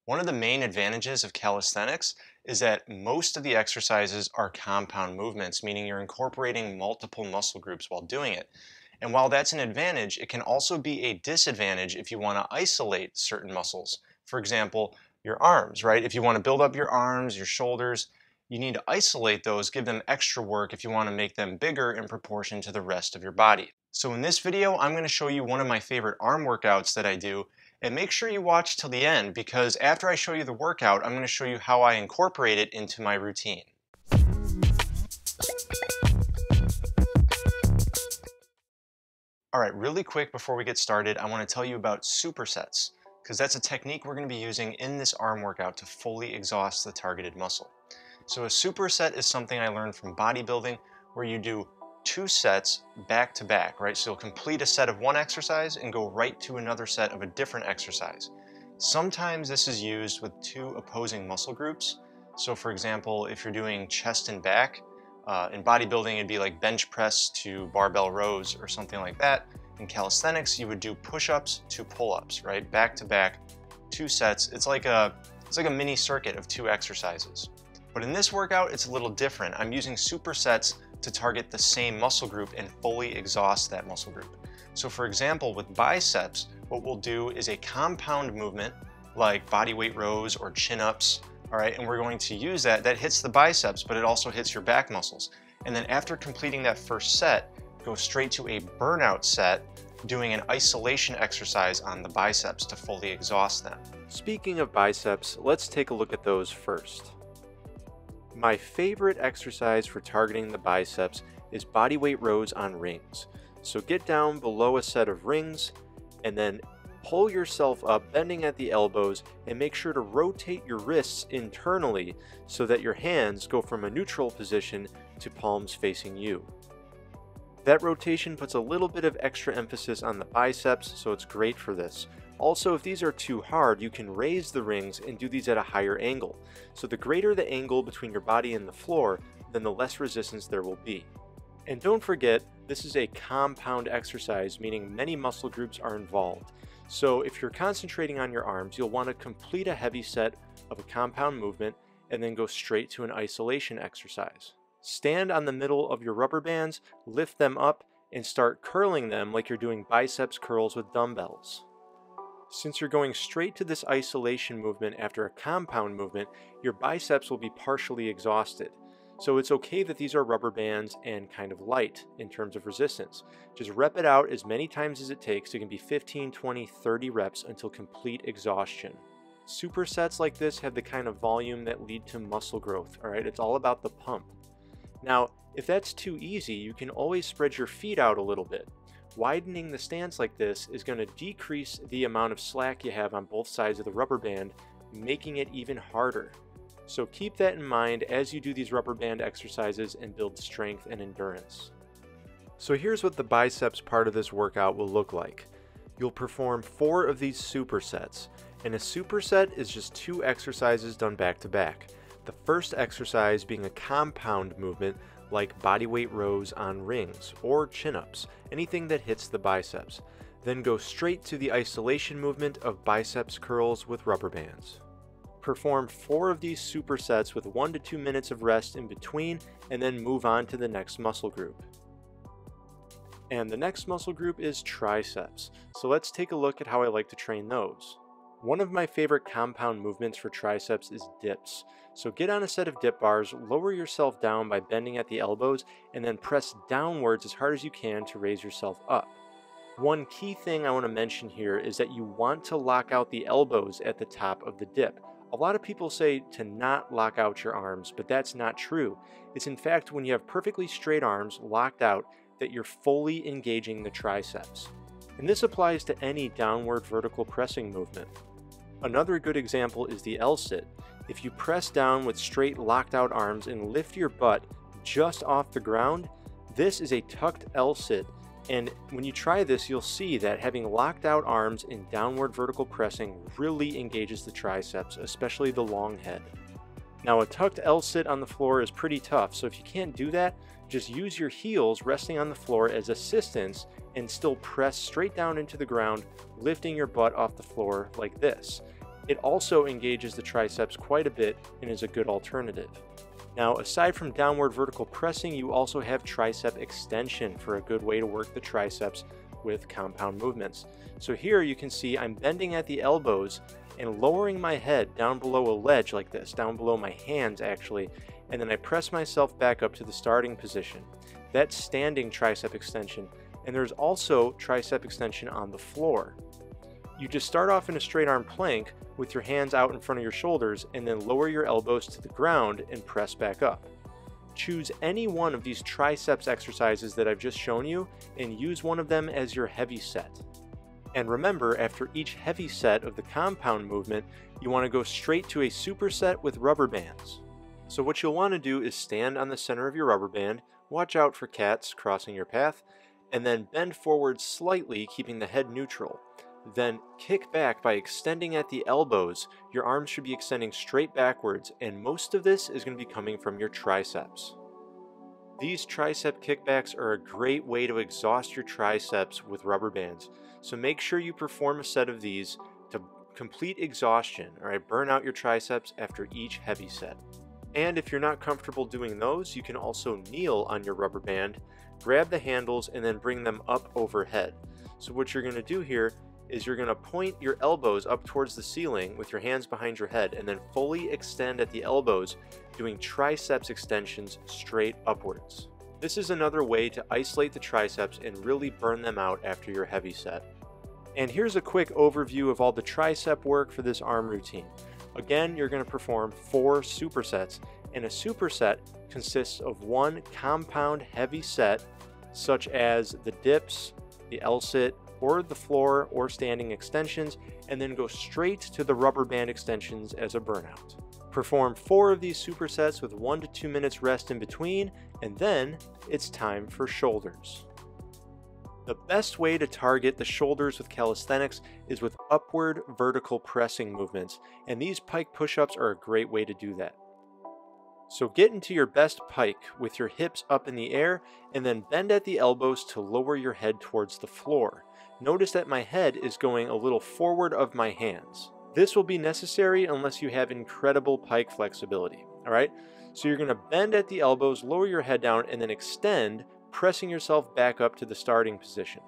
One of the main advantages of calisthenics is that most of the exercises are compound movements, meaning you're incorporating multiple muscle groups while doing it. And while that's an advantage, it can also be a disadvantage if you want to isolate certain muscles. For example, your arms, right? If you want to build up your arms, your shoulders, you need to isolate those, give them extra work if you want to make them bigger in proportion to the rest of your body. So in this video, I'm going to show you one of my favorite arm workouts that I do. And make sure you watch till the end because after I show you the workout, I'm going to show you how I incorporate it into my routine. All right, really quick before we get started, I want to tell you about supersets because that's a technique we're going to be using in this arm workout to fully exhaust the targeted muscle. So a superset is something I learned from bodybuilding where you do 2 sets back to back, right? So you'll complete a set of one exercise and go right to another set of a different exercise. Sometimes this is used with 2 opposing muscle groups. So for example, if you're doing chest and back, in bodybuilding it'd be like bench press to barbell rows or something like that. In calisthenics, you would do push-ups to pull-ups, right? Back to back, 2 sets. It's like a mini circuit of 2 exercises. But in this workout, it's a little different. I'm using supersets to target the same muscle group and fully exhaust that muscle group. So for example, with biceps, what we'll do is a compound movement like bodyweight rows or chin-ups, all right? And we're going to use that hits the biceps, but it also hits your back muscles. And then after completing that first set, go straight to a burnout set, doing an isolation exercise on the biceps to fully exhaust them. Speaking of biceps, let's take a look at those first. My favorite exercise for targeting the biceps is bodyweight rows on rings. So get down below a set of rings and then pull yourself up, bending at the elbows, and make sure to rotate your wrists internally so that your hands go from a neutral position to palms facing you. That rotation puts a little bit of extra emphasis on the biceps, so it's great for this. Also, if these are too hard, you can raise the rings and do these at a higher angle. So the greater the angle between your body and the floor, then the less resistance there will be. And don't forget, this is a compound exercise, meaning many muscle groups are involved. So if you're concentrating on your arms, you'll want to complete a heavy set of a compound movement and then go straight to an isolation exercise. Stand on the middle of your rubber bands, lift them up, and start curling them like you're doing biceps curls with dumbbells. Since you're going straight to this isolation movement after a compound movement, your biceps will be partially exhausted. So it's okay that these are rubber bands and kind of light in terms of resistance. Just rep it out as many times as it takes. It can be 15, 20, 30 reps until complete exhaustion. Supersets like this have the kind of volume that lead to muscle growth, all right? It's all about the pump. Now, if that's too easy, you can always spread your feet out a little bit. Widening the stance like this is going to decrease the amount of slack you have on both sides of the rubber band, making it even harder. So keep that in mind as you do these rubber band exercises and build strength and endurance. So here's what the biceps part of this workout will look like. You'll perform 4 of these supersets, and a superset is just 2 exercises done back to back. The first exercise being a compound movement like bodyweight rows on rings or chin-ups, anything that hits the biceps. Then go straight to the isolation movement of biceps curls with rubber bands. Perform 4 of these supersets with 1 to 2 minutes of rest in between, and then move on to the next muscle group. And the next muscle group is triceps. So let's take a look at how I like to train those. One of my favorite compound movements for triceps is dips. So get on a set of dip bars, lower yourself down by bending at the elbows, and then press downwards as hard as you can to raise yourself up. One key thing I want to mention here is that you want to lock out the elbows at the top of the dip. A lot of people say to not lock out your arms, but that's not true. It's in fact when you have perfectly straight arms locked out that you're fully engaging the triceps. And this applies to any downward vertical pressing movement. Another good example is the L-sit. If you press down with straight locked out arms and lift your butt just off the ground, this is a tucked L-sit. And when you try this, you'll see that having locked out arms in downward vertical pressing really engages the triceps, especially the long head. Now a tucked L-sit on the floor is pretty tough, so if you can't do that, just use your heels resting on the floor as assistance and still press straight down into the ground, lifting your butt off the floor like this. It also engages the triceps quite a bit and is a good alternative. Now, aside from downward vertical pressing, you also have tricep extension for a good way to work the triceps with compound movements. So here you can see I'm bending at the elbows and lowering my head down below a ledge like this, down below my hands actually, and then I press myself back up to the starting position. That's standing tricep extension, and there's also tricep extension on the floor. You just start off in a straight arm plank with your hands out in front of your shoulders and then lower your elbows to the ground and press back up. Choose any one of these triceps exercises that I've just shown you and use one of them as your heavy set. And remember, after each heavy set of the compound movement, you want to go straight to a superset with rubber bands. So what you'll want to do is stand on the center of your rubber band, watch out for cats crossing your path, and then bend forward slightly, keeping the head neutral. Then kick back by extending at the elbows. Your arms should be extending straight backwards, and most of this is going to be coming from your triceps. These tricep kickbacks are a great way to exhaust your triceps with rubber bands, so make sure you perform a set of these to complete exhaustion, or burn out your triceps after each heavy set. And if you're not comfortable doing those, you can also kneel on your rubber band, grab the handles, and then bring them up overhead. So what you're going to do here is you're going to point your elbows up towards the ceiling with your hands behind your head and then fully extend at the elbows, doing triceps extensions straight upwards. This is another way to isolate the triceps and really burn them out after your heavy set. And here's a quick overview of all the tricep work for this arm routine. Again, you're going to perform 4 supersets, and a superset consists of one compound heavy set, such as the dips, the L-sit, or the floor or standing extensions, and then go straight to the rubber band extensions as a burnout. Perform 4 of these supersets with 1 to 2 minutes rest in between, and then it's time for shoulders. The best way to target the shoulders with calisthenics is with upward vertical pressing movements, and these pike push-ups are a great way to do that. So get into your best pike with your hips up in the air, and then bend at the elbows to lower your head towards the floor. Notice that my head is going a little forward of my hands. This will be necessary unless you have incredible pike flexibility, alright? So you're going to bend at the elbows, lower your head down, and then extend, pressing yourself back up to the starting position.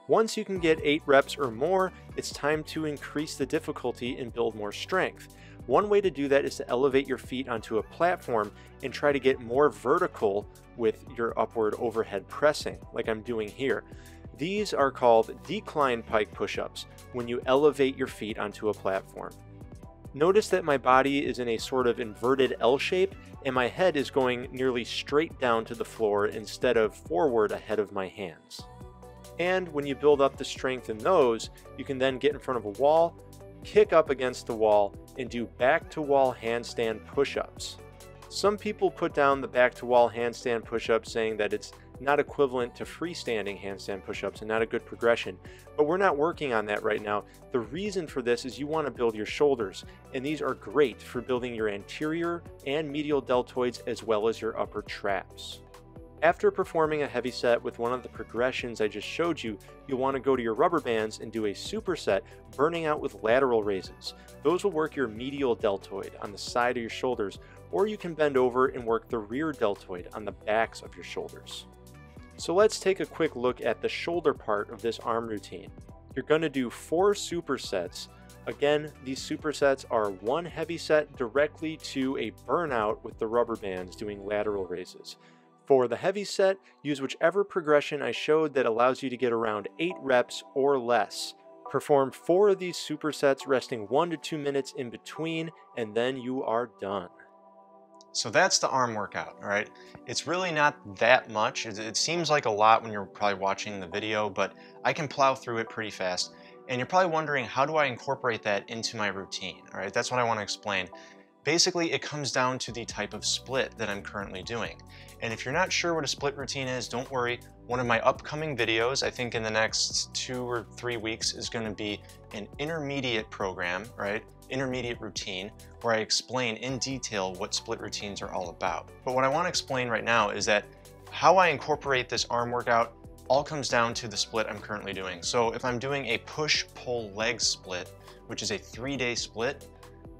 Once you can get 8 reps or more, it's time to increase the difficulty and build more strength. One way to do that is to elevate your feet onto a platform and try to get more vertical with your upward overhead pressing, like I'm doing here. These are called decline pike push-ups when you elevate your feet onto a platform. Notice that my body is in a sort of inverted L shape and my head is going nearly straight down to the floor instead of forward ahead of my hands. And when you build up the strength in those, you can then get in front of a wall, kick up against the wall, and do back-to-wall handstand push-ups. Some people put down the back-to-wall handstand push-ups saying that it's not equivalent to freestanding handstand push-ups and not a good progression, but we're not working on that right now. The reason for this is you want to build your shoulders, and these are great for building your anterior and medial deltoids as well as your upper traps. After performing a heavy set with one of the progressions I just showed you, you'll want to go to your rubber bands and do a superset, burning out with lateral raises. Those will work your medial deltoid on the side of your shoulders, or you can bend over and work the rear deltoid on the backs of your shoulders. So let's take a quick look at the shoulder part of this arm routine. You're going to do 4 supersets. Again, these supersets are one heavy set directly to a burnout with the rubber bands doing lateral raises. For the heavy set, use whichever progression I showed that allows you to get around 8 reps or less. Perform 4 of these supersets, resting 1 to 2 minutes in between, and then you are done. So that's the arm workout, all right? It's really not that much. It seems like a lot when you're probably watching the video, but I can plow through it pretty fast. And you're probably wondering, how do I incorporate that into my routine, all right? That's what I want to explain. Basically, it comes down to the type of split that I'm currently doing. And if you're not sure what a split routine is, don't worry. One of my upcoming videos, I think in the next 2 or 3 weeks, is going to be an intermediate program, right? Intermediate routine, where I explain in detail what split routines are all about. But what I want to explain right now is that how I incorporate this arm workout all comes down to the split I'm currently doing. So if I'm doing a push-pull leg split, which is a 3-day split,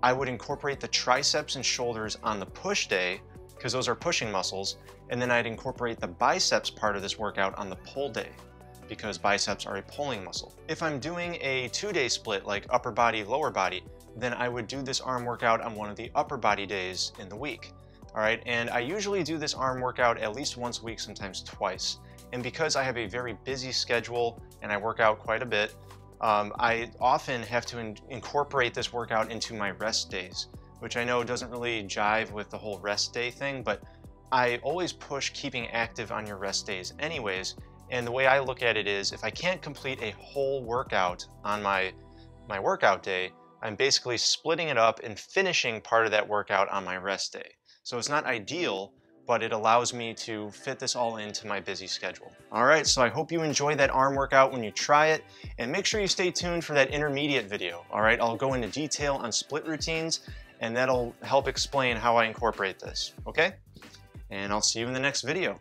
I would incorporate the triceps and shoulders on the push day, because those are pushing muscles, and then I'd incorporate the biceps part of this workout on the pull day, because biceps are a pulling muscle. If I'm doing a 2-day split, like upper body, lower body, then I would do this arm workout on one of the upper body days in the week. All right, and I usually do this arm workout at least once a week, sometimes twice. And because I have a very busy schedule and I work out quite a bit, I often have to incorporate this workout into my rest days, which I know doesn't really jive with the whole rest day thing, but I always push keeping active on your rest days anyways. And the way I look at it is, if I can't complete a whole workout on my workout day, I'm basically splitting it up and finishing part of that workout on my rest day. So it's not ideal, but it allows me to fit this all into my busy schedule. All right, so I hope you enjoy that arm workout when you try it, and make sure you stay tuned for that intermediate video. All right, I'll go into detail on split routines, and that'll help explain how I incorporate this, okay? And I'll see you in the next video.